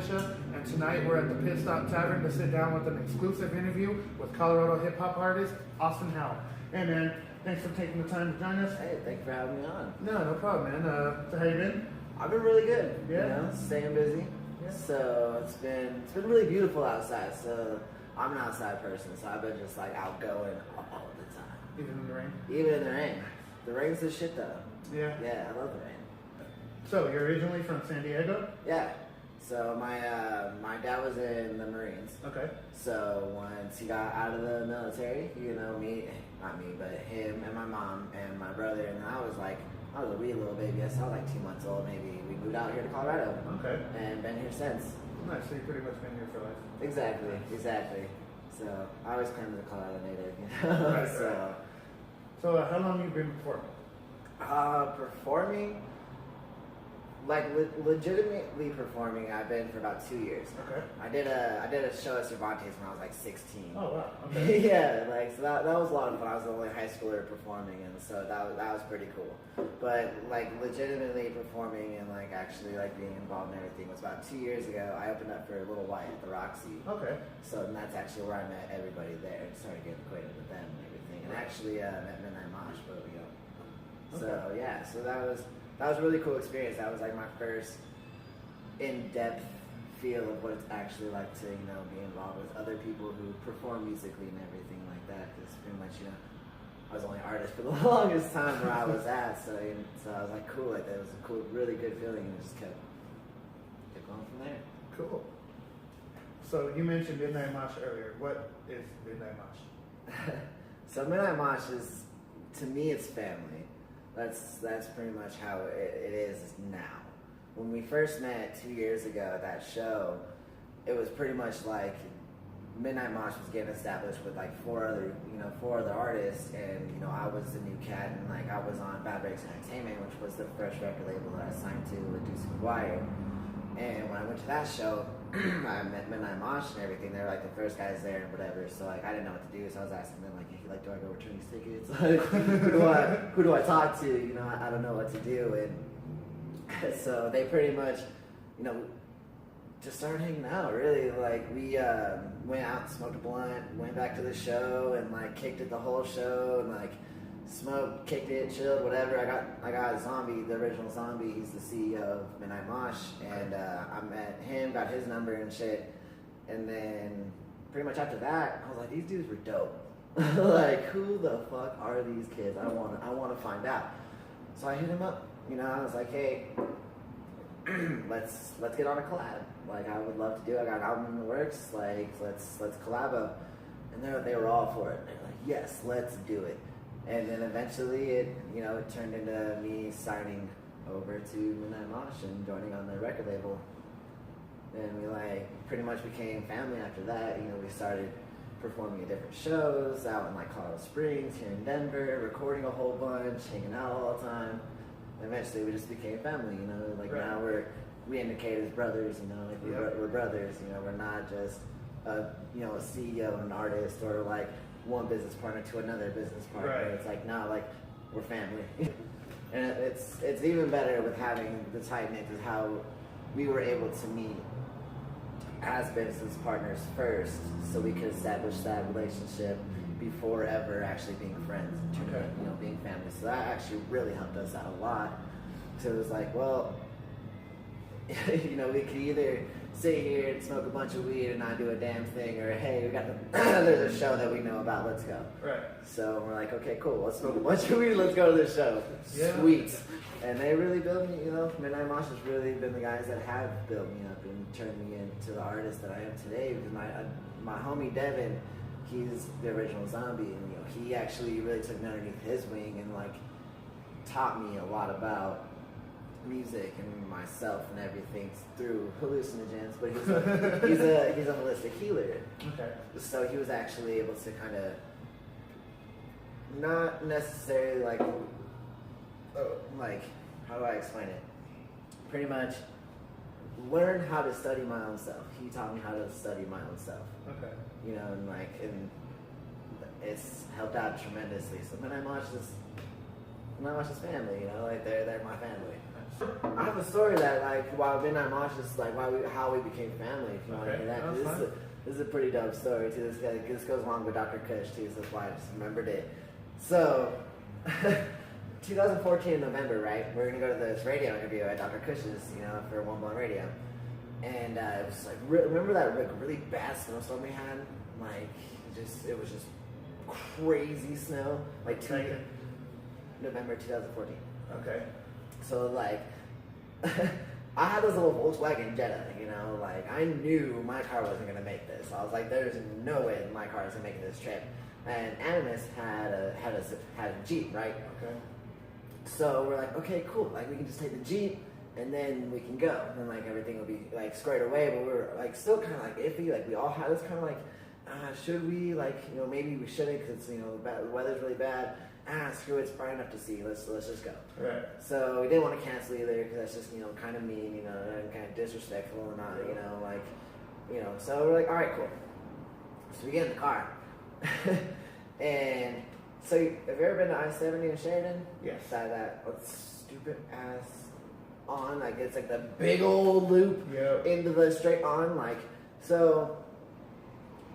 Militia, and tonight we're at the Pit Stop Tavern to sit down with an exclusive interview with Colorado hip-hop artist Austin Howell. Hey man, thanks for taking the time to join us. Hey, thanks for having me on. No problem, man. So how you been? I've been really good. Yeah. You know, staying busy. Yeah. So it's been really beautiful outside. So I'm an outside person, so I've been just like outgoing all the time. Even in the rain? Even in the rain. The rain's the shit though. Yeah. Yeah, I love the rain. So you're originally from San Diego? Yeah. So my dad was in the Marines. Okay. So once he got out of the military, you know, not me, but him and my mom and my brother, and I was a wee little baby. I was like 2 months old maybe. We moved out here to Colorado. Okay. And been here since. Nice, so you've pretty much been here for life. Exactly. So I always claim as a Colorado native, you know. Right. So how long have you been performing? Performing, like legitimately performing, I've been for about 2 years. Okay. I did a show at Cervantes when I was like 16. Oh wow. Okay. Yeah, like so that was a lot of fun. I was the only high schooler performing, and so that was pretty cool. But like legitimately performing and like actually like being involved in everything was about 2 years ago. I opened up for Little White at the Roxy. Okay. So and that's actually where I met everybody there and started getting acquainted with them and everything. And actually met Midnight Mosh, but you know. So yeah, so that was a really cool experience. That was like my first in-depth feel of what it's actually like to, you know, be involved with other people who perform musically and everything like that. Because pretty much, you know, I was only artist for the longest time where I was at. So I was like, cool, like that was a cool, really good feeling, and it just kept going from there. Cool. So you mentioned Midnight Mosh earlier. What is Midnight Mosh? So Midnight Mosh is, to me, it's family. That's pretty much how it is now. When we first met 2 years ago at that show, it was pretty much like Midnight Mosh was getting established with like four other artists, and you know I was the new cat, and like I was on Bad Breaks Entertainment, which was the first record label that I signed to with Deuce McGuire. And when I went to that show, I met Midnight Mosh and everything. They were like the first guys there and whatever. So like I didn't know what to do. So I was asking them like, hey, like, do I go return these tickets? Like, who do I talk to? You know, I don't know what to do. And so they pretty much, you know, just started hanging out. Really, like we went out, smoked a blunt, went back to the show, and like kicked it the whole show, and like smoked, kicked it, chilled, whatever. I got Zombie, the original Zombie. He's the CEO of Midnight Mosh, and I met him, got his number and shit. And then pretty much after that, I was like, these dudes were dope. Like, who the fuck are these kids? I want to find out. So I hit him up. You know, I was like, hey, let's get on a collab. Like, I would love to do it. I got an album in the works. Like, let's collabo. And they were all for it. They're like, yes, let's do it. And then eventually it turned into me signing over to Midnight Mosh and joining on the record label. And we like pretty much became family after that. You know, we started performing at different shows out in like Colorado Springs, here in Denver, recording a whole bunch, hanging out all the time. And eventually we just became family, you know, like right. Now we indicate as brothers, you know, like we're brothers, you know, we're not just a CEO and an artist or like one business partner to another business partner. Right. It's like, no, like we're family. And it's even better with having the tight knit is how we were able to meet as business partners first, so we could establish that relationship before ever actually being friends and turning into, being family. So that actually really helped us out a lot. So it was like, well, you know, we could either sit here and smoke a bunch of weed and not do a damn thing, or hey, we got there's a show that we know about, let's go. Right. So we're like, okay, cool, let's smoke a bunch of weed, let's go to this show. Yeah. Sweet. And they really built me, you know, Midnight Mosh has really been the guys that have built me up and turned me into the artist that I am today. Because my homie Devin, he's the original Zombie, and you know, he actually really took me underneath his wing and like taught me a lot about music and myself and everything through hallucinogens. But he's a holistic healer. Okay. So he was actually able to kind of not necessarily like how do I explain it? Pretty much learn how to study my own self. He taught me how to study my own self. Okay. You know, and it's helped out tremendously. So Midnight Mosh is family, you know, like they're my family. I have a story that like while Midnight Mosh is like how we became family. If you want to hear that, this is a pretty dope story too. This goes along with Dr. Kush too, so that's why I just remembered it. So, 2014 in November, right? We're gonna go to this radio interview at Dr. Kush's, for One Blown Radio, and it was like remember that really bad snowstorm we had? Like it was just crazy snow. Like November 2014. Okay. So like, I had this little Volkswagen Jetta, like I knew my car wasn't gonna make this. I was like, there's no way my car is gonna make this trip. And Animus had a Jeep, right? Okay. So we're like, okay, cool. Like we can just take the Jeep and then we can go, and like everything will be like squared away. But we were like still kind of like iffy. Like we all had this kind of like, should we maybe we shouldn't because it's the weather's really bad. Screw it, it's bright enough to see. Let's just go. Right. So we didn't want to cancel either because that's just kind of mean, and kind of disrespectful and not, So we're like, all right, cool. So we get in the car, and so have you ever been to I-70 in Sheridan? Yes. That stupid ass on, like it's like the big old loop into the straight on, like so.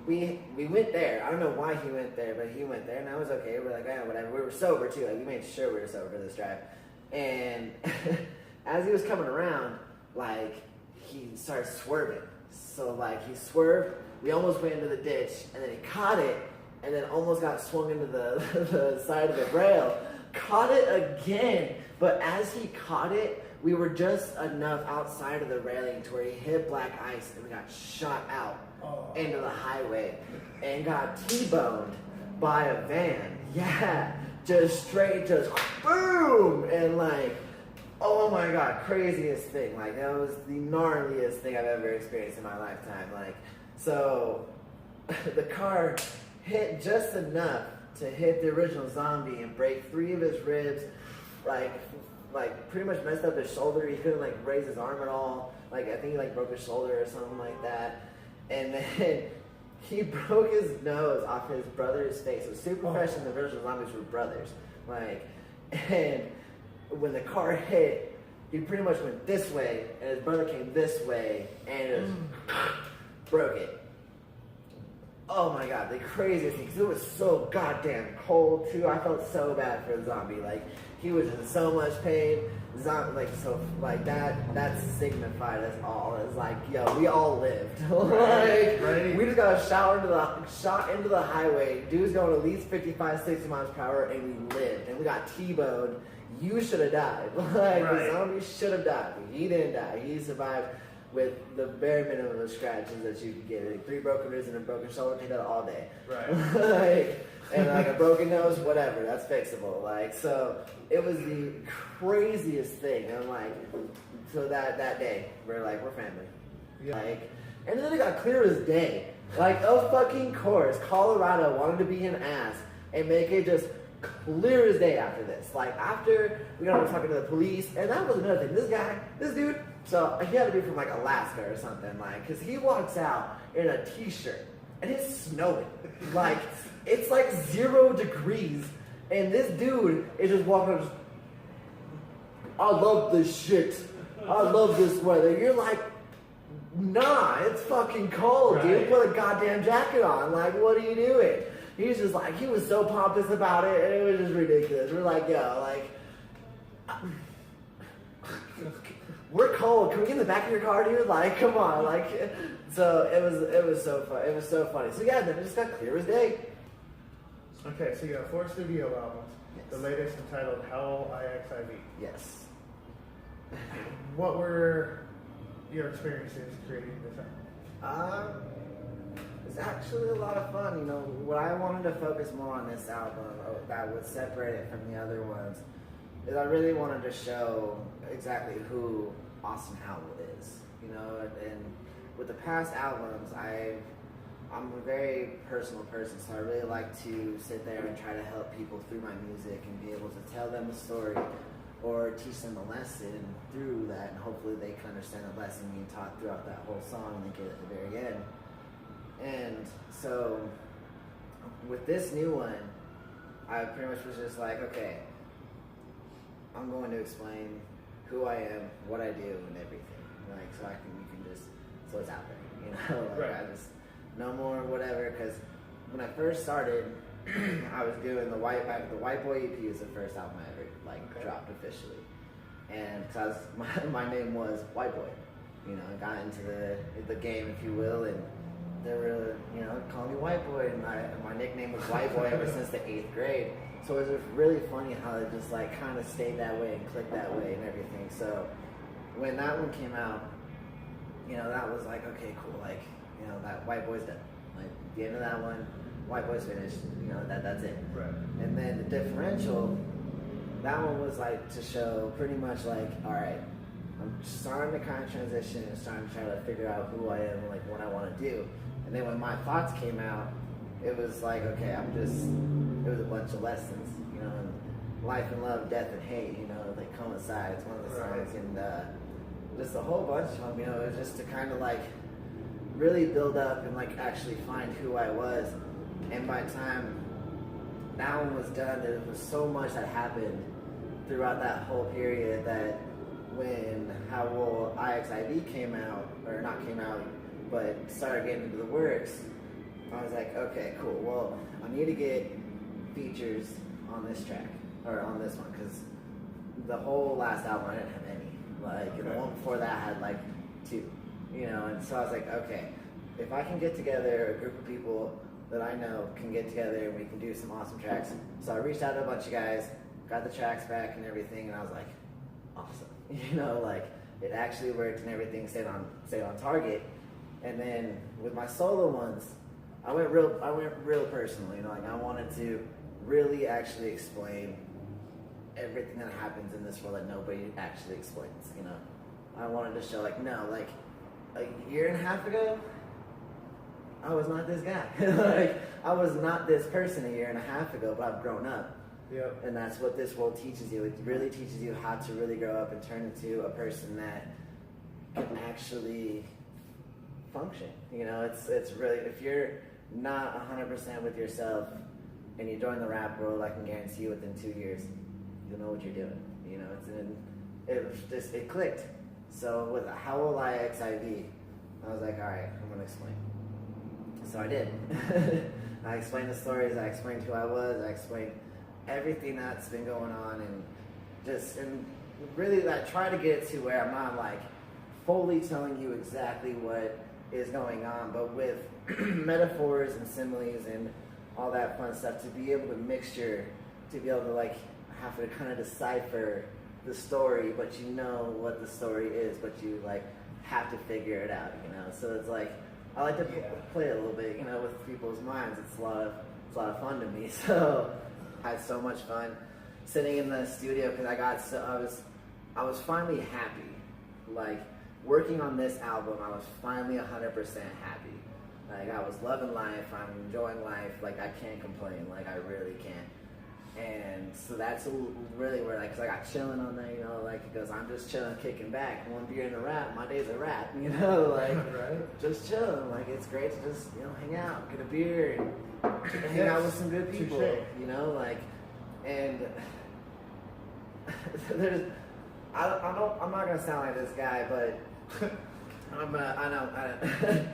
We went there. I don't know why he went there, but he went there, and I was okay. We're like, whatever. We were sober too. Like we made sure we were sober for this drive. And as he was coming around, like he started swerving. So like he swerved. We almost went into the ditch, and then he caught it, and then almost got swung into the side of the rail. Caught it again, but as he caught it, we were just enough outside of the railing to where he hit black ice, and we got shot out into the highway and got T-boned by a van. Yeah, just straight, just boom, and like, oh my God, craziest thing. Like that was the gnarliest thing I've ever experienced in my lifetime. Like, so the car hit just enough to hit the original zombie and break 3 of his ribs, like pretty much messed up his shoulder. He couldn't like raise his arm at all. Like I think he like broke his shoulder or something like that. And then he broke his nose off his brother's face. So Super Fresh and the original zombies were brothers. Like, and when the car hit, he pretty much went this way, and his brother came this way, and it just broke it. Oh my God, the craziest thing, because it was so goddamn cold too. I felt so bad for the zombie. Like, he was in so much pain. That signified us all. It's like, yo, we all lived. Right. We just got shot into the highway. Dude's going at least 55, 60 miles per hour, and we lived. And we got T-boned. You should have died. The zombie should have died. He didn't die. He survived with the bare minimum of scratches that you could get. Like 3 broken ribs and a broken shoulder, take that all day. Right. And like a broken nose, whatever, that's fixable. Like, so it was the craziest thing. And like, so that day, we're family. Yeah. Like, and then it got clear as day. Like, of fucking course, Colorado wanted to be an ass and make it just clear as day after this. Like, after we got to talking to the police, and that was another thing. This dude, so he had to be from like Alaska or something, like, because he walks out in a t-shirt and it's snowing. Like, it's like 0 degrees, and this dude is just walking up, I love this shit. I love this weather. You're like, nah, it's fucking cold, dude. Put a goddamn jacket on. Like, what are you doing? He's just like, he was so pompous about it, and it was just ridiculous. We're like, yo, like, we're cold. Can we get in the back of your car, dude? Like, come on, like. So it was so fun. It was so funny. So yeah, then it just got clear as day. Okay, so you got 4 studio albums. Yes. The latest entitled Howell IXIV. Yes. What were your experiences creating this album? It's actually a lot of fun. You know, what I wanted to focus more on this album that would separate it from the other ones is I really wanted to show exactly who Austin Howell is. You know, and with the past albums, I'm a very personal person, so I really like to sit there and try to help people through my music and be able to tell them a story or teach them a lesson through that, and hopefully they can understand the lesson being taught throughout that whole song and they get it at the very end. And so with this new one, I pretty much was just like, okay, I'm going to explain who I am, what I do, and everything. Like, so it's out there, you know. Like, Right. I just no more whatever. Because when I first started, I was doing the Whiteboy EP was the first album I ever dropped officially, and because my name was Whiteboy, you know, I got into the game, if you will, and they were, you know, calling me Whiteboy, and my nickname was Whiteboy ever since the 8th grade. So it was really funny how it just like kind of stayed that way and clicked that way and everything. So when that one came out, you know, that was like, okay, cool, like, you know, that Whiteboy's done. Like, at the end of that one, Whiteboy's finished, you know, that's it. Right. And then the differential, that one was like to show pretty much like, all right, I'm starting to kind of transition and starting to try to figure out who I am and like what I want to do. And then when my thoughts came out, it was like, okay, it was a bunch of lessons, you know, and life and love, death and hate, you know, they coincide. It's one of the songs, and just a whole bunch of them, you know, it was just to kind of like really build up and like actually find who I was. And by the time that one was done, there was so much that happened throughout that whole period that when Howell IXIV came out, or not came out, but started getting into the works, I was like, okay, cool, well, I need to get features on this track, or on this one, because the whole last album I didn't have any. Like, and the one before that had like 2, you know, and so I was like, okay, if I can get together a group of people that I know can get together and we can do some awesome tracks. So I reached out to a bunch of guys, got the tracks back and everything, and I was like, awesome. You know, like, it actually worked and everything stayed on target. And then with my solo ones, I went real personal, you know, like I wanted to really actually explain everything that happens in this world that nobody actually explains, you know. I wanted to show like, no, like a year and a half ago, I was not this guy. Like, I was not this person a year and a half ago, but I've grown up. Yep. And that's what this world teaches you. It really teaches you how to really grow up and turn into a person that can actually function. You know, it's really, if you're not 100% with yourself and you join the rap world, I can guarantee you within 2 years, you'll know what you're doing. You know, it clicked. So with Howell IXIV, I was like, all right, I'm gonna explain. So I did. I explained the stories, I explained who I was, I explained everything that's been going on, and really I try to get to where I'm not like fully telling you exactly what is going on, but with metaphors and similes and all that fun stuff, to be able to mixture, to be able to like have to kind of decipher the story, but you know what the story is, but you like have to figure it out, you know. So it's like, I like to play a little bit, you know, with people's minds. It's a lot of fun to me. So I had so much fun sitting in the studio because I was finally happy. Like, working on this album, I was finally 100% happy. Like, I was loving life, I'm enjoying life, like, I can't complain, like, I really can't. And so that's really where, like, cause I got chilling on that, you know, like, because I'm just chilling, kicking back. 1 beer in a rap, my day's a rap, you know, like, right. Just chilling. Like, it's great to just, you know, hang out, get a beer, and hang out with some good people, you know, like, and I'm not gonna sound like this guy, but I know.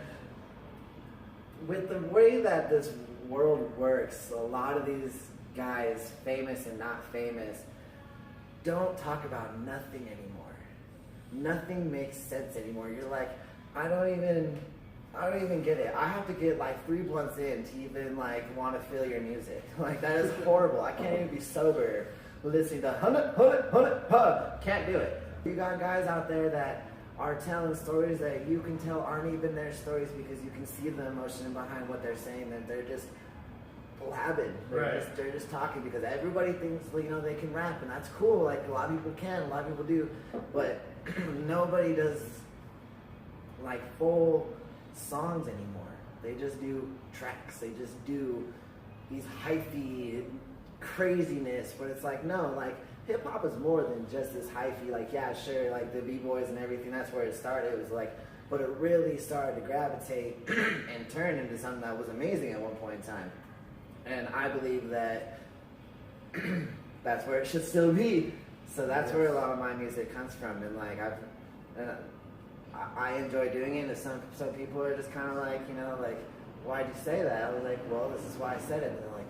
With the way that this world works, a lot of these guys, famous and not famous, don't talk about nothing anymore. Nothing makes sense anymore. You're like, I don't even get it. I have to get like 3 blunts in to even like want to feel your music. Like, that is horrible. I can't even be sober listening to hut. Can't do it. You got guys out there that are telling stories that you can tell aren't even their stories, because you can see the emotion behind what they're saying, that they're just blabbing. They're just talking because everybody thinks, you know, they can rap, and that's cool. Like, a lot of people can, a lot of people do, but nobody does like full songs anymore. They just do tracks. They just do these hyphy craziness, but it's like, no, like, hip hop is more than just this hyphy, like, yeah, sure, like the b-boys and everything, that's where it started. It was like, but it really started to gravitate and turn into something that was amazing at one point in time. And I believe that that's where it should still be. So that's where a lot of my music comes from, and like I enjoy doing it. And some people are just kind of like, you know, like, why'd you say that? I was like, well, this is why I said it. And they're like,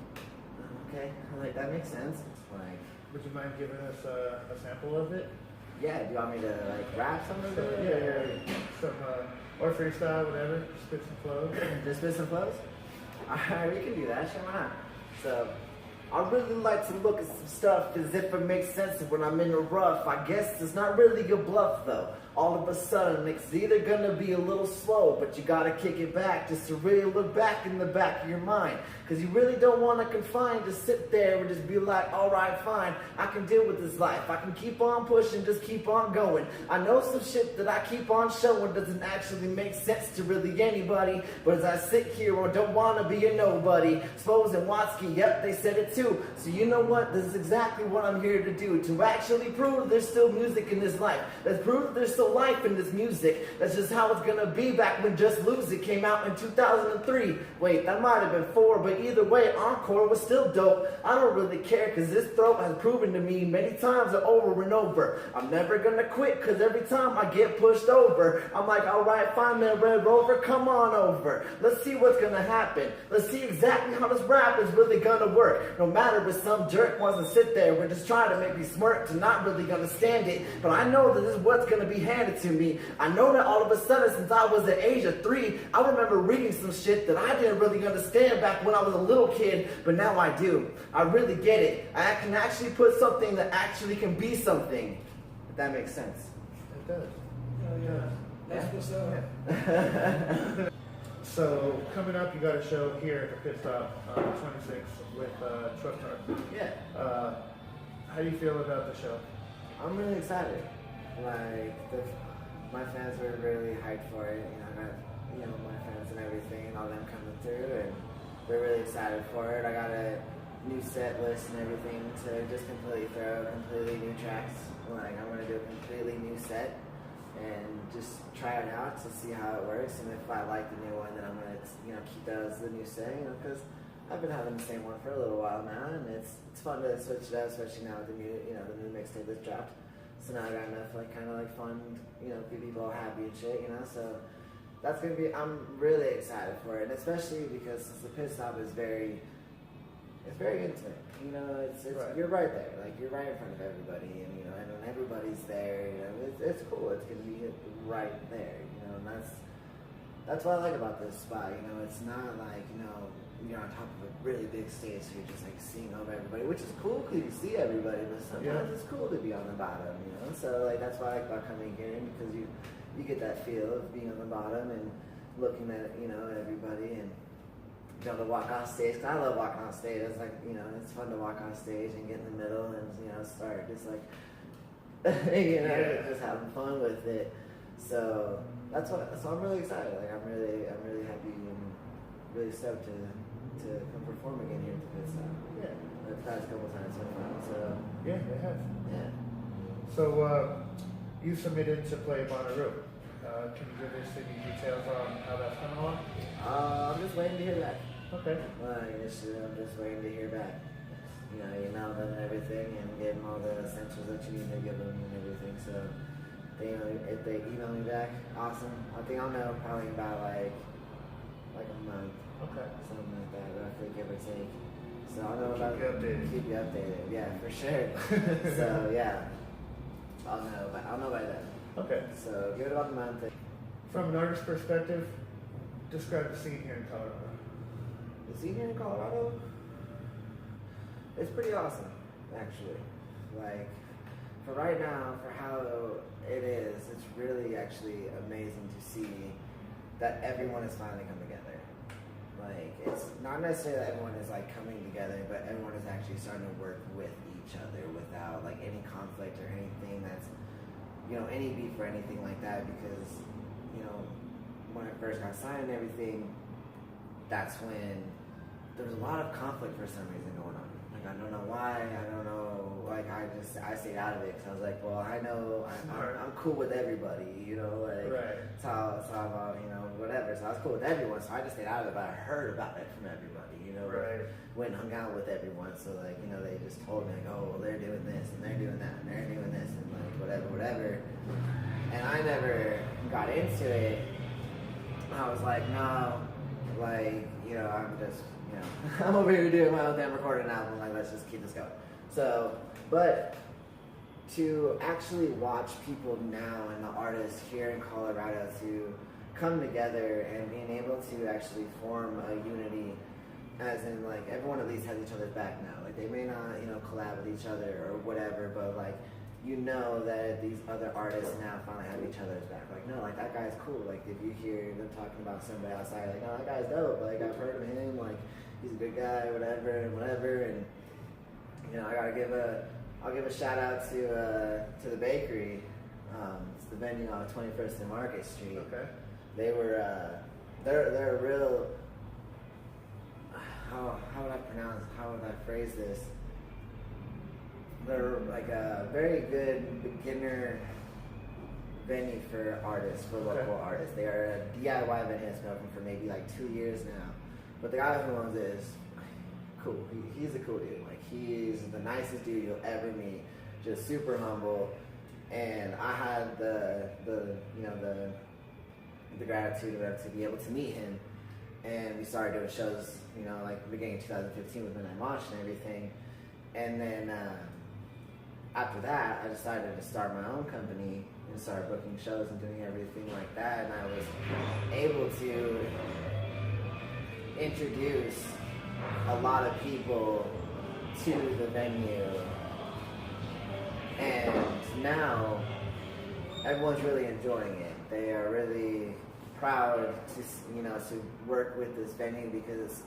oh, okay, I'm like, that makes sense. Like, would you mind giving us a sample of it? Yeah, do you want me to like rap some of it? Yeah. Some or freestyle, whatever. Spit some flows. Just spit some flows? Alright, we can do that. Sure, why not? So, I really like to look at some stuff as if it makes sense when I'm in the rough. I guess it's not really a bluff though. All of a sudden, it's either gonna be a little slow, but you gotta kick it back just to really look back in the back of your mind. Cause you really don't wanna confine, just sit there and just be like, alright, fine, I can deal with this life. I can keep on pushing, just keep on going. I know some shit that I keep on showing doesn't actually make sense to really anybody. But as I sit here, I don't wanna be a nobody. Spose and Watsky, yep, they said it too. So you know what? This is exactly what I'm here to do. To actually prove there's still music in this life. Let's prove that there's still life in this music. That's just how it's gonna be back when Just Lose It came out in 2003. Wait, that might have been 4, but either way, Encore was still dope. I don't really care, cause this throat has proven to me many times over and over. I'm never gonna quit, cause every time I get pushed over, I'm like, alright, fine man, Red Rover, come on over. Let's see what's gonna happen. Let's see exactly how this rap is really gonna work. No matter if some jerk wants to sit there, we're just trying to make me smirk, to not really gonna stand it. But I know that this is what's gonna be handed to me. I know that all of a sudden, since I was the age of 3, I remember reading some shit that I didn't really understand back when I was a little kid, but now I do. I really get it. I can actually put something that actually can be something. If that makes sense. It does. Oh yeah. That's what's up. Yeah. So coming up, you got a show here at the Pit Stop on the 26th with Trust Heart. Yeah. How do you feel about the show? I'm really excited. Like, my fans were really hyped for it. You know, I got, you know, my fans and everything, and all them coming through, and they're really excited for it. I got a new set list and everything to just completely throw completely new tracks. Like, I'm gonna do a completely new set and just try it out to see how it works. And if I like the new one, then I'm gonna, you know, keep that as the new set. You know, because I've been having the same one for a little while now, and it's fun to switch it up, especially now with the new, you know, the new mixtape that's dropped. So now I got enough like kind of like fun, you know, get people all happy and shit, you know. So that's gonna be. I'm really excited for it, and especially because the Pit Stop is very intimate. You know, it's right. You're right there, like you're right in front of everybody, and you know, and when everybody's there, you know, it's cool. It's gonna be right there, you know, and that's what I like about this spot. You know, it's not like, you know, you're on top of a really big stage, so you're just like seeing over everybody, which is cool because you see everybody, but sometimes it's cool to be on the bottom, you know. So like that's why I like about coming here, because you get that feel of being on the bottom and looking at, you know, everybody, and you know, to walk off stage. Cause I love walking off stage. It's like, you know, it's fun to walk on stage and get in the middle and, you know, start just like you know, just having fun with it. So so I'm really excited. Like I'm really happy and really stoked to come perform again here at the Pit Stop. Yeah. The past couple times so far. So Yeah, they have. yeah. So you submitted to play Bonnaroo. Can you give us any details on how that's coming along? I'm just waiting to hear back. Okay. Like, I'm just waiting to hear back. You know, email them and everything, and give them all the essentials that you need to give them and everything. So, if they email me back, awesome. I think I'll know probably about like a month. Okay. Something like that, roughly, give or take. So I'll know about Keep you updated. Keep you updated, yeah, for sure. So yeah, I'll know by then. Okay. So give it about a month. From an artist perspective, describe the scene here in Colorado. The scene here in Colorado, it's pretty awesome, actually. Like, for right now, for how it is, it's really actually amazing to see that everyone has finally come together. Like, it's not necessarily that everyone is like coming together, but everyone is actually starting to work with each other without like any conflict or anything that's, you know, any beef or anything like that. Because, you know, when I first got signed and everything, that's when there was a lot of conflict for some reason going on. Like, I don't know why. I don't know. Like, I stayed out of it because I was like, well, I know I'm cool with everybody, you know, like, it's how about, you know, whatever. So I was cool with everyone, so I just stayed out of it, but I heard about it from everybody, you know, went and hung out with everyone. So, like, you know, they just told me, like, oh, well, they're doing this, and they're doing that, and they're doing this, and, like, whatever. And I never got into it. I was like, no, like, you know, I'm just, you know, I'm over here doing my own damn recording album, like, let's just keep this going. So, but to actually watch people now and the artists here in Colorado to come together and being able to actually form a unity, as in, like, everyone at least has each other's back now. Like, they may not, you know, collab with each other or whatever, but, like, you know that these other artists now finally have each other's back. Like, no, like, that guy's cool. Like, if you hear them talking about somebody outside, like, no, that guy's dope. Like, I've heard of him. Like, he's a good guy, whatever. And, you know, I'll give a shout out to the bakery. It's the venue on 21st and Market Street. Okay. They were, they're a real, how would I phrase this? They're like a very good beginner venue for artists, for local artists. They are a DIY venue that's been open for maybe like 2 years now. But the guy who owns it is cool. He's a cool dude. Like, he's the nicest dude you'll ever meet. Just super humble. And I had the gratitude to be able to meet him. And we started doing shows, you know, like beginning of 2015 with Midnight Mosh and everything. And then after that, I decided to start my own company and start booking shows and doing everything like that. And I was able to introduce a lot of people to the venue. And now everyone's really enjoying it. They are really proud to work with this venue because,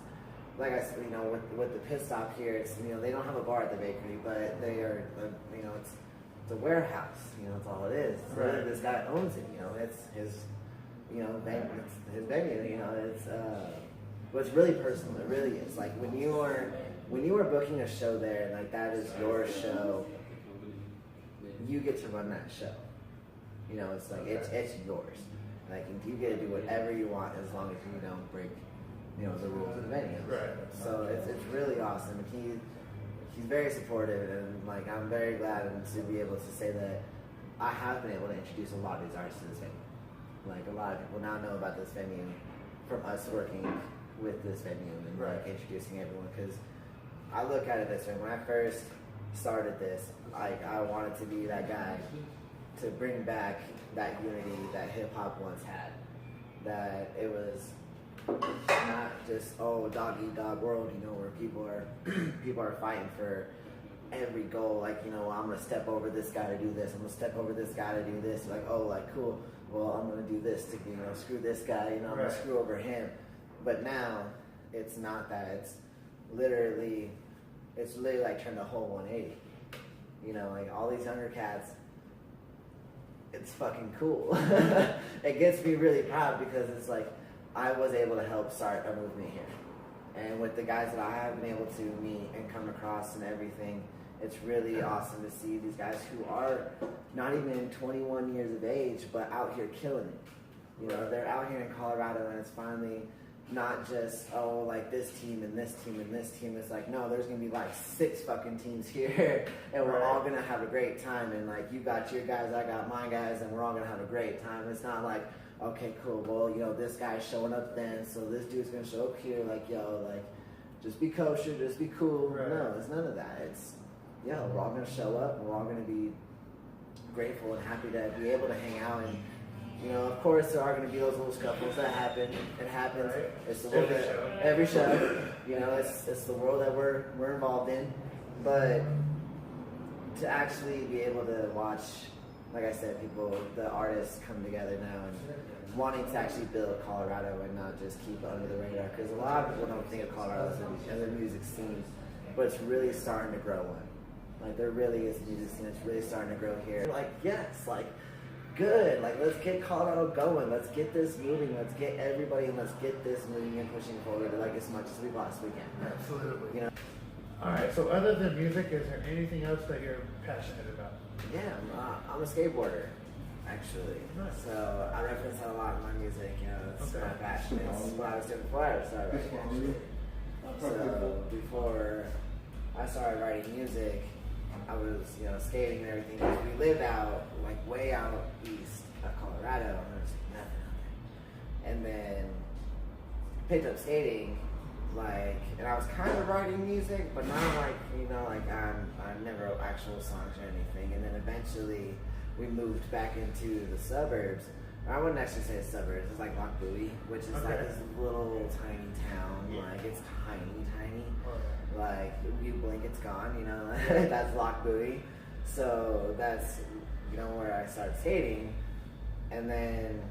like I said, you know, with the pit stop here, it's, you know, they don't have a bar at the bakery, but they are, you know, it's a warehouse. You know, that's all it is. Right. This guy owns it. You know, it's his, you know, it's his venue. You know, it's well, it's really personal. It really is. Like, when you are booking a show there, like, that is your show. You get to run that show. You know, it's like it's yours. Like, you get to do whatever you want as long as you don't break, you know, the rules of the venue. Right. So it's really awesome. And he's very supportive, and, like, I'm very glad to be able to say that I have been able to introduce a lot of these artists to this venue. Like, a lot of people now know about this venue from us working with this venue and like introducing everyone. Because I look at it this way: when I first started this, I wanted to be that guy to bring back that unity that hip hop once had. That it was not just, oh, dog eat dog world, you know, where people are fighting for every goal. Like, you know, I'm gonna step over this guy to do this. I'm gonna step over this guy to do this. Like, oh, like, cool. Well, I'm gonna do this to, you know, screw this guy. You know, I'm gonna screw over him. But now it's not that. It's literally like turned a whole 180. You know, like, all these younger cats, it's fucking cool. It gets me really proud because it's like, I was able to help start a movement here. And with the guys that I have been able to meet and come across and everything, it's really awesome to see these guys who are not even 21 years of age, but out here killing it. You know, they're out here in Colorado, and it's finally not just, oh, like, this team and this team and this team. It's like, no, there's gonna be like 6 fucking teams here, and we're all gonna have a great time. And, like, you got your guys, I got my guys, and we're all gonna have a great time. It's not like, okay, cool, well, you know, this guy's showing up then, so this dude's gonna show up here. Like, yo, like, just be kosher, just be cool. No, it's none of that. It's, yo, we're all gonna show up, and we're all gonna be grateful and happy to be able to hang out. And, you know, of course, there are going to be those little scuffles that happen. It happens. Right. It's the world every show. You know, it's the world that we're involved in. But to actually be able to watch, like I said, the artists come together now and wanting to actually build Colorado and not just keep it under the radar. Because a lot of people don't think of Colorado as a music scene, but it's really starting to grow one. Like, there really is a music scene. It's really starting to grow here. Like, yes, like, good. Like, let's get Colorado going. Let's get this moving. Let's get everybody, and let's get this moving and pushing forward, like, as much as we possibly can. Absolutely. You know. All right. So other than music, is there anything else that you're passionate about? Yeah, I'm a skateboarder, actually. Nice. So I reference that a lot in my music. You know, it's Okay. my passion. It's what I was doing before I started writing. Actually. So before I started writing music, I was skating and everything. 'Cause we lived out like way out east of Colorado, and there's nothing out there. And then picked up skating. And I was kind of writing music, but not I never wrote actual songs or anything. And then eventually we moved back into the suburbs. I wouldn't actually say suburbs. It's like Loch Buoy, which is like this little tiny town. Like it's tiny. Like you blink, it's gone. That's Loch Buoy. So that's where I started skating, and then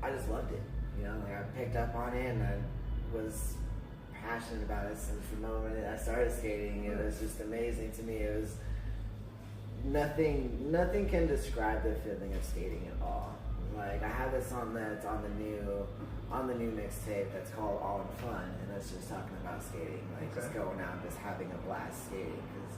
I just loved it. I picked up on it and I was passionate about it since the moment I started skating. It was just amazing to me. It was nothing can describe the feeling of skating at all. Like I have this song that's on the new mixtape that's called All in Fun, and that's just talking about skating, just going out and just having a blast skating. Because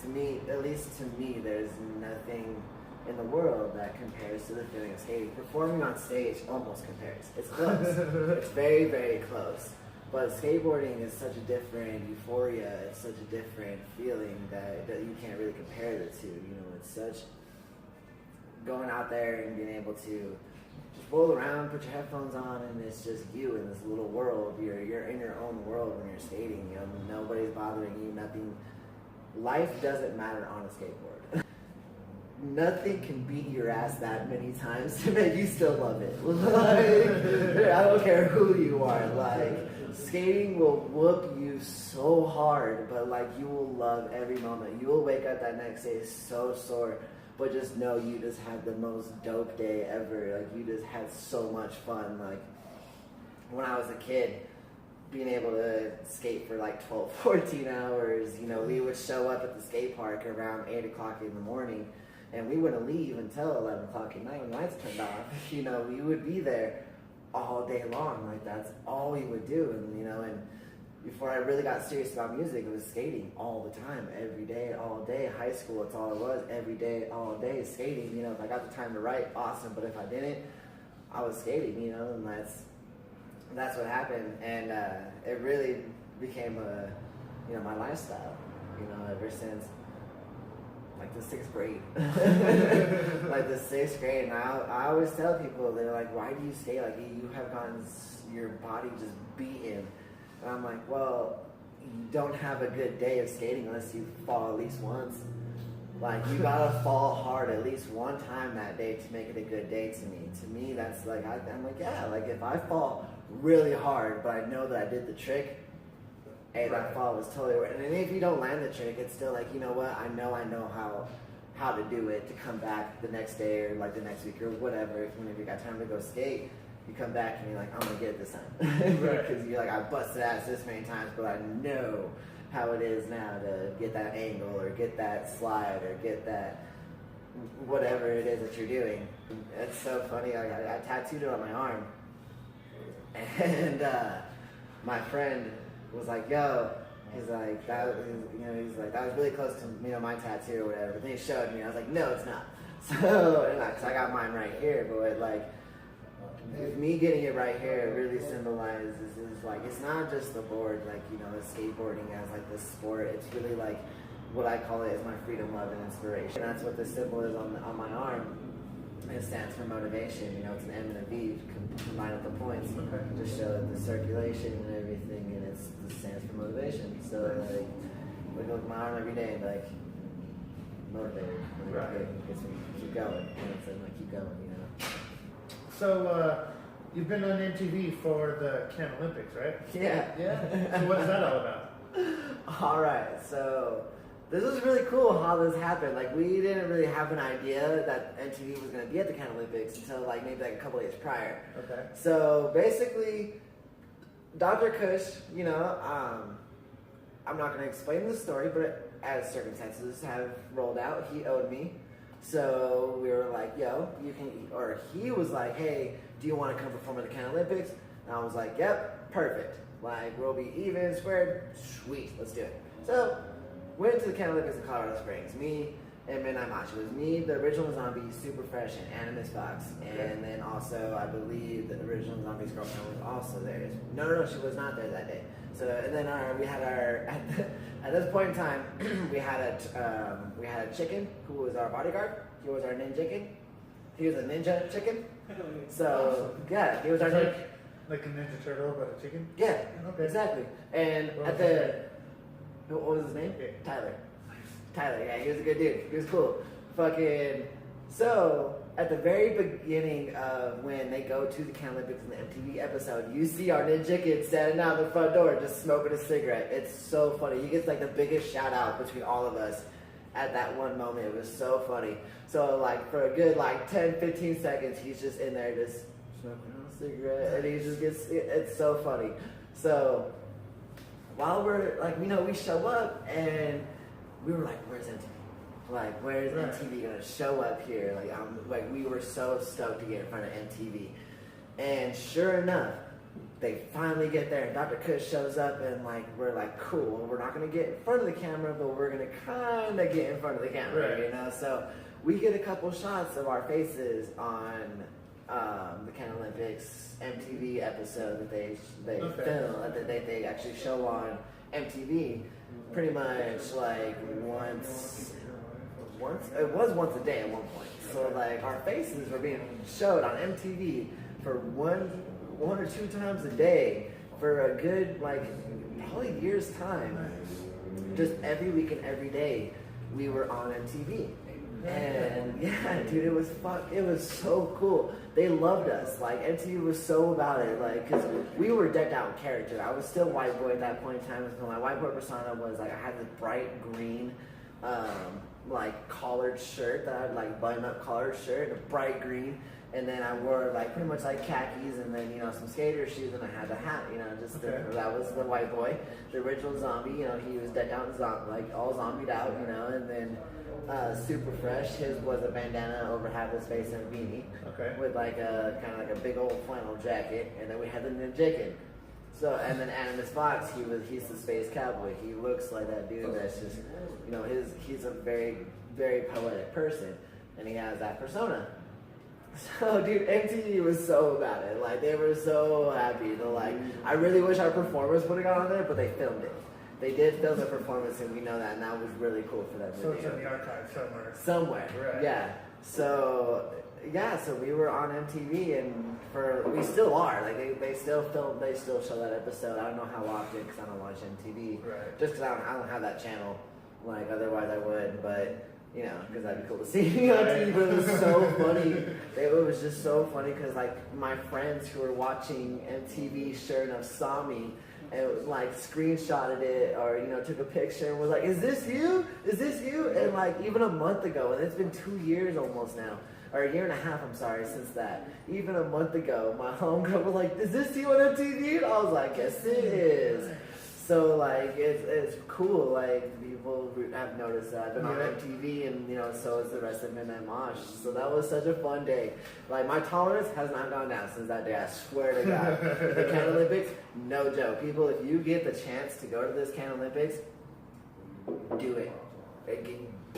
to me, at least to me, there's nothing in the world that compares to the feeling of skating. Performing on stage almost compares. It's close. It's very, very close. But skateboarding is such a different euphoria. It's such a different feeling that you can't really compare the two. It's such going out there and being able to just roll around, put your headphones on, and it's just you in this little world. You're in your own world when you're skating. Nobody's bothering you. Nothing. Life doesn't matter on a skateboard. Nothing can beat your ass that many times to make you still love it. I don't care who you are. Skating will whoop you so hard, but you will love every moment. You will wake up that next day so sore, but just know you just had the most dope day ever. You just had so much fun. When I was a kid, being able to skate for 12, 14 hours, we would show up at the skate park around 8 o'clock in the morning, and we wouldn't leave until 11 o'clock at night when the lights turned off. We would be there all day long. That's all we would do. And before I really got serious about music, it was skating all the time, every day, all day. High school, it's all it was, every day, all day, skating. If I got the time to write, awesome, but if I didn't, I was skating, and that's what happened. And it really became my lifestyle, ever since the 6th grade. The 6th grade. And I always tell people, they're like, why do you skate? You have gotten your body just beaten. And I'm like, well, you don't have a good day of skating unless you fall at least once. You gotta fall hard at least one time that day to make it a good day to me. To me, that's I'm like, yeah, if I fall really hard, but I know that I did the trick, hey, that fall was totally worth it. And if you don't land the trick, it's still you know what? I know how to do it to come back the next day or the next week or whatever. Whenever you got time to go skate, you come back and you're like, I'm gonna get it this time. Because you're I busted ass this many times, but I know how it is now to get that angle or get that slide or get that whatever it is that you're doing. It's so funny. I tattooed it on my arm, and my friend was like, yo, he's like, that was really close to my tattoo or whatever. But then he showed me, I was like, no, it's not. So, cause I got mine right here, but with me getting it right here, it really symbolizes it's not just the board, skateboarding as the sport. It's really what I call it is my freedom, love, and inspiration. And that's what the symbol is on my arm. It stands for motivation. It's an M and a V combined with the points to show the circulation and everything, and it stands for motivation. So look at my arm every day, motivated. Gets me keep going. Keep going. So you've been on MTV for the Can Olympics, right? Yeah. So what is that all about? All right. So this is really cool how this happened. We didn't really have an idea that MTV was going to be at the Can Olympics until maybe a couple days prior. Okay. So basically, Dr. Kush, I'm not going to explain the story, but as circumstances have rolled out, he owed me. So we were like, yo, you can, or he was like, hey, do you want to come perform at the Can Olympics? And I was like, yep, perfect. Like, we'll be even, squared, sweet, let's do it. So, went to the Can Olympics in Colorado Springs. Me and Midnight Match. It was me, the original zombie, Super Fresh, and Animus Fox. And then also, I believe the original zombie's girlfriend was also there. No, she was not there that day. So, and then we had our, at this point in time, we had a chicken who was our bodyguard. He was our ninja chicken. He was a ninja chicken. So, yeah, he was our ninja. Like a Ninja Turtle, but a chicken? Yeah, Okay. exactly. And What at was his the, what was his name? Yeah. Tyler, yeah, he was a good dude. He was cool. Fucking, so, at the very beginning of when they go to the Can Olympics in the MTV episode, you see our ninja kid standing out the front door just smoking a cigarette. It's so funny. He gets like the biggest shout out between all of us at that one moment. It was so funny. So like for a good like 10, 15 seconds, he's just in there just smoking a cigarette and he just gets, it's so funny. So while we're like, we show up and we were like, where's MTV? Like, where's MTV gonna show up here? Like we were so stoked to get in front of MTV. And sure enough, they finally get there and Dr. Kush shows up and like, we're like, cool, well, we're not gonna get in front of the camera, but we're gonna kinda get in front of the camera, So we get a couple shots of our faces on the Can Olympics MTV episode that they film, that they actually show on MTV pretty much like once it was once a day at one point. So like our faces were being showed on MTV for one or two times a day for a good like probably year's time. Just every week and every day we were on MTV. And yeah, dude, it was so cool. They loved us. Like MTV was so about it. Like, cause we were decked out in character. I was still Whiteboy at that point in time. So my Whiteboy persona was like I had this bright green, like collared shirt that I had like button up collared shirt, a bright green. And then I wore like pretty much like khakis and then, some skater shoes and I had the hat, that was the white boy, the original zombie, he was decked out in like all zombied out, and then Super Fresh, his was a bandana over half his face and a beanie. Okay. With like a kind of like a big old flannel jacket, and then we had the ninja chicken. So, and then Animus Fox, he's the space cowboy. He looks like that dude that's just, he's a very, very poetic person, and he has that persona. So, dude, MTV was so about it. Like, they were so happy to, like, I really wish our performers would have got on there, but they filmed it. They did film the performance, and we know that, and that was really cool for them. So it's in the archive somewhere. Somewhere, Right. yeah. So we were on MTV, and we still are. Like, they still film, they still show that episode. I don't know how often, because I don't watch MTV. Right. Just because I don't have that channel. Like, otherwise I would, but... because that'd be cool to see me on TV, but it was so funny. It was just so funny because, like, my friends who were watching MTV sure enough saw me and, like, screenshotted it or, took a picture and was like, is this you? Is this you? And, like, even a month ago, and it's been 2 years almost now, or a year and a half, I'm sorry, since that. Even a month ago, my homegirl was like, is this you on MTV? And I was like, yes, it is. So, like, it's cool, like, people have noticed that I've been on MTV, and, so is the rest of Midnight Mosh. So that was such a fun day. Like, my tolerance has not gone down since that day, I swear to God. The Can Olympics, no joke. People, if you get the chance to go to this Can Olympics, do it.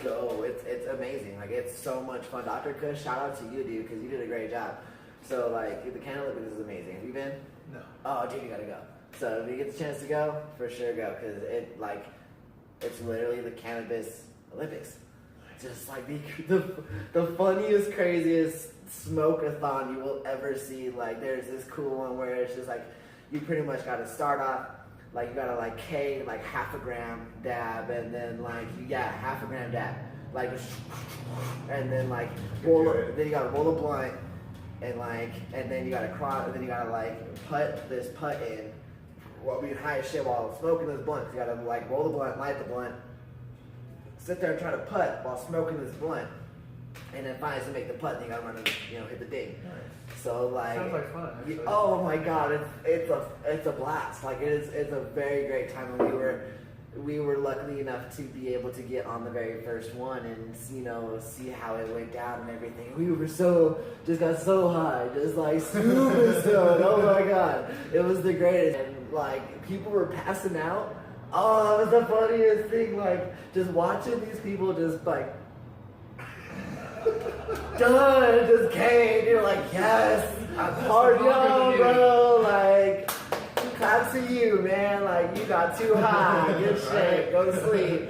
Go. It's amazing. Like, it's so much fun. Dr. Kush, shout out to you, dude, because you did a great job. So, like, the Can Olympics is amazing. Have you been? No. Oh, dude, you gotta go. So if you get the chance to go, for sure go, because it's literally the Cannabis Olympics. Just like the funniest, craziest smoke-a-thon you will ever see. Like, there's this cool one where it's just like, you pretty much gotta start off, like, you gotta like K, like half a gram dab, and then like, half a gram dab. Like, and then like, then you gotta roll a blunt, and then you gotta cross, and then you gotta like put this putt in. Well, being high as shit while smoking this blunt. You gotta like roll the blunt, light the blunt, sit there and try to putt while smoking this blunt, and then finally to make the putt, and you gotta run and hit the ding. Nice. So like, sounds like fun. Oh my God, it's a blast. Like it's a very great time, and we were lucky enough to be able to get on the very first one and see how it went down and everything. We were just got so high, just like super stoned. Oh my god, it was the greatest. And like people were passing out. Oh, that was the funniest thing. Like just watching these people just like done, just came. You're like, yes, hard on, bro. Like. Claps to you, man. Like, you got too high. Good shit. Go to sleep.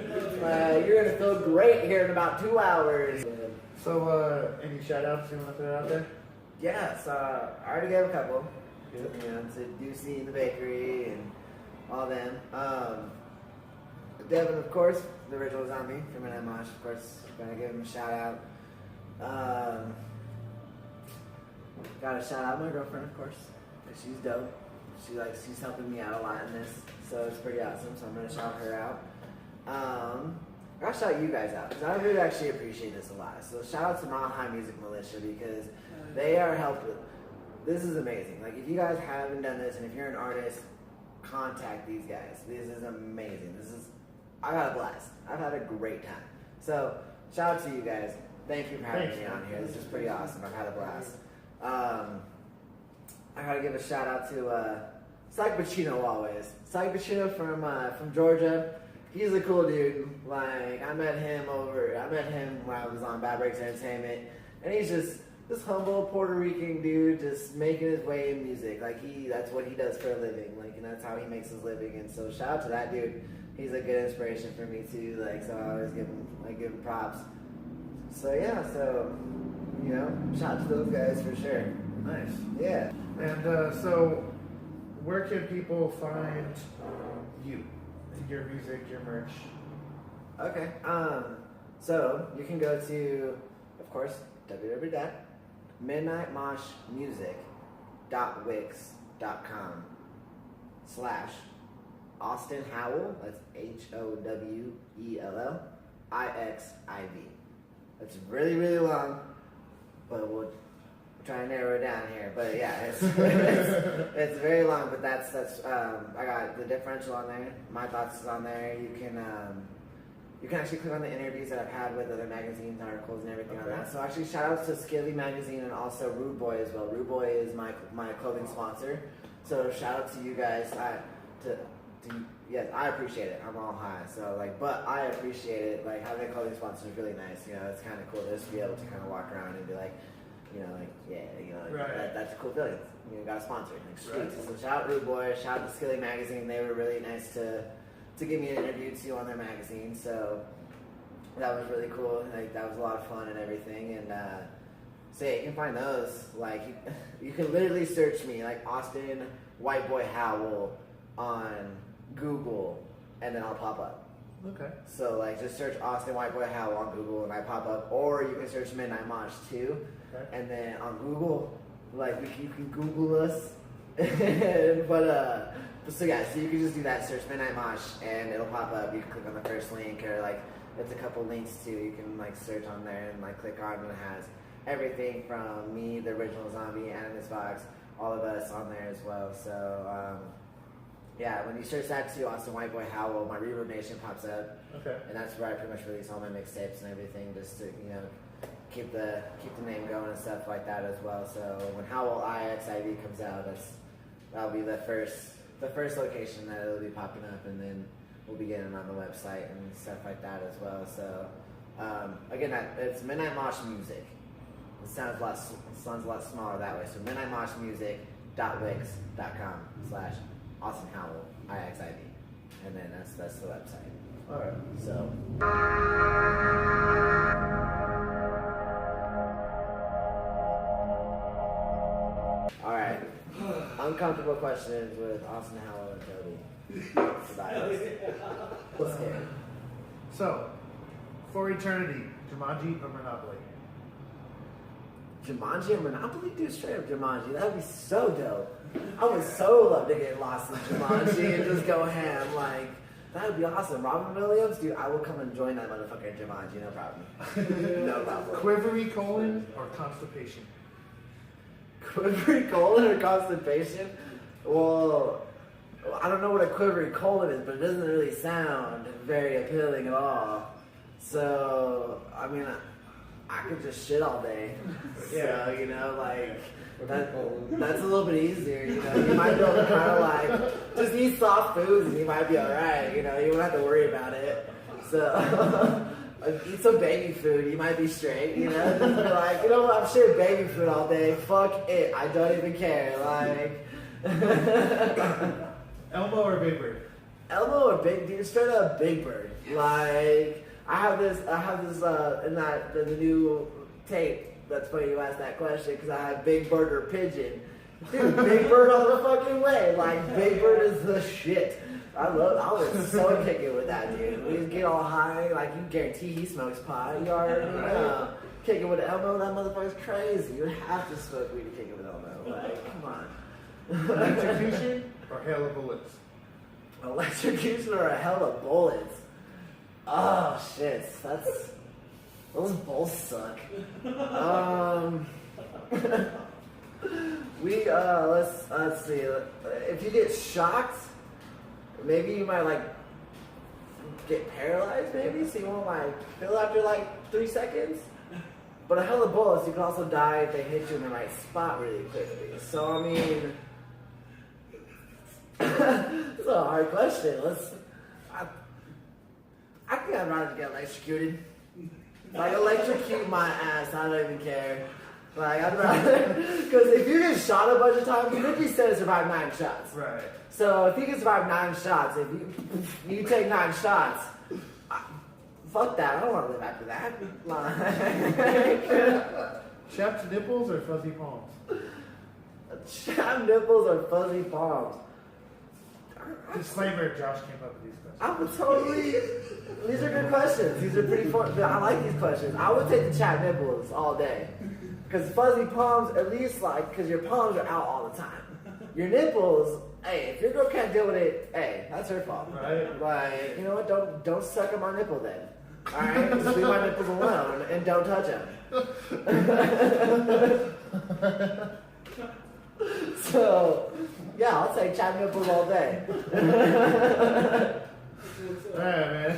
You're going to feel great here in about 2 hours. So, any shout outs you want to throw out there? Yes, I already gave a couple. To Deucey and the bakery and all them. Devin, of course, the original zombie from Midnight Mosh, of course, gonna give him a shout out. Gotta shout out my girlfriend, of course, because she's dope. She's helping me out a lot in this, so it's pretty awesome. So I'm gonna shout her out. I gotta shout you guys out because I really actually appreciate this a lot. So shout out to my High Music Militia because they are helping. This is amazing. Like if you guys haven't done this and if you're an artist, contact these guys. This is amazing. I got a blast. I've had a great time. So shout out to you guys. Thank you for having me on here. This is pretty awesome. I've had a blast. I gotta give a shout out to Psych Pacino always. Psych Pacino from Georgia. He's a cool dude. Like I met him when I was on Bad Breaks Entertainment, and he's just this humble Puerto Rican dude, just making his way in music. Like that's what he does for a living. Like and that's how he makes his living. And so shout out to that dude. He's a good inspiration for me too. Like so I always give him props. So yeah, shout out to those guys for sure. Nice. Yeah. And so, where can people find you, your music, your merch? Okay. So you can go to, of course, www.midnightmoshmusic.wix.com/Austin Howell. That's HOWELLIXIV. That's really, really long, but we'll try to narrow it down here. But yeah, it's very long. But that's I got the differential on there. My thoughts is on there. You can actually click on the interviews that I've had with other magazines, articles, and everything on that. So actually, shout outs to Skilly Magazine and also Rude Boy as well. Rude Boy is my clothing sponsor. So shout out to you guys. Yes, I appreciate it. I'm all high, so but I appreciate it. Like having a clothing sponsor is really nice. It's kind of cool just to be able to kind of walk around and be like, right. That's a cool feeling. Got a sponsor. Sweet. Right. So shout out Rude Boy, shout out to Skilly Magazine. They were really nice to give me an interview too on their magazine. So that was really cool. That was a lot of fun and everything. And so yeah, you can find those. You can literally search me Austin Whiteboy Howell on Google, and then I'll pop up. Okay. So just search Austin Whiteboy Howell on Google and I pop up, or you can search Midnight Mosh too. Okay. And then on Google, you can Google us. So you can just do that, search Midnight Mosh, and it'll pop up. You can click on the first link, or it's a couple links too. You can search on there and click on, and it has everything from me, the original zombie, Animus Vox, all of us on there as well. So yeah, when you search that too, Austin Whiteboy Howell, my Reverb Nation pops up. Okay. And that's where I pretty much release all my mixtapes and everything, just to keep the name going and stuff like that as well. So when Howell IXIV comes out, that'll be the first location that it'll be popping up, and then we'll be getting on the website and stuff like that as well. So again, it's Midnight Mosh Music. It sounds a lot smaller that way. So midnightmoshmusic.wix.com/Austin Howell IXIV, and then that's the website. All right. So. All right. Uncomfortable questions with Austin Howell and Toby. Let's hear it. So, for eternity, Jumanji or Monopoly? Jumanji or Monopoly? Dude, straight up Jumanji. That would be so dope. I would so love to get lost in Jumanji and just go ham. That would be awesome. Robin Williams, dude, I will come and join that motherfucker in Jumanji. No problem. No problem. Quivery colon or constipation? Quivery colon or constipation? Well, I don't know what a quivering colon is, but it doesn't really sound very appealing at all. So, I mean, I could just shit all day. Yeah. So, you know, like, that's a little bit easier, you know. You might be able to kind of like, just eat soft foods and you might be alright, you know. You won't have to worry about it. So, eat some baby food, you might be straight, you know. Just be like, you know what, I'm shitting baby food all day. Fuck it, I don't even care. Like, Elmo or Big Bird? Elmo or Big Dude, straight up Big Bird. Like, I have this in the new tape. That's funny you asked that question because I have Big Bird or Pigeon. Dude, Big Bird all the fucking way. Like, Big Bird is the shit. I was so kicking with that dude. We just get all high, like, you guarantee he smokes pot. You already know. Kicking with Elmo, that motherfucker's crazy. You have to smoke weed to kick it with Elmo. Like, come on. Electrocution or hail of bullets? Electrocution or a hell of bullets? Oh shit, those both suck. Let's see. If you get shocked, maybe you might like get paralyzed. Maybe so you won't like feel after like 3 seconds. But a hell of bullets, you can also die if they hit you in the right spot really quickly. So I mean. It's a hard question. I think I'd rather get electrocuted. Like, electrocute my ass. I don't even care. Like, I'd rather. Because if you get shot a bunch of times, 50 said to survive 9 shots. Right. So if you can survive 9 shots, if you take 9 shots, fuck that. I don't want to live after that. Chapped nipples or fuzzy palms? Chapped nipples or fuzzy palms? Disclaimer, Josh came up with these questions. I would totally. These are good questions. These are pretty fun. I like these questions. I would take the chapped nipples all day. Because fuzzy palms, at least like, because your palms are out all the time. Your nipples, hey, if your girl can't deal with it, hey, that's her fault. Right. Like, you know what? Don't suck on my nipple then. All right, just leave my nipples alone and don't touch them. So, yeah, I'll take chapped nipples all day. Alright, man.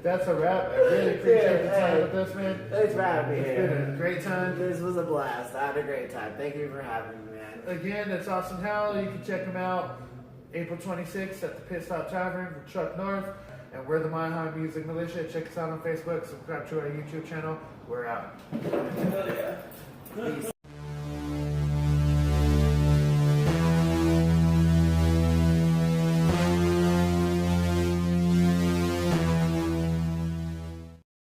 That's a wrap. I really appreciate the time with us, man. Thanks for having me It's here. been a great time. This was a blast. I had a great time. Thank you for having me, man. Again, that's Austin Howell. You can check him out April 26th at the Pit Stop Tavern for Truck North. And we're the High Music Militia. Check us out on Facebook. Subscribe to our YouTube channel. We're out. Hell yeah. Peace.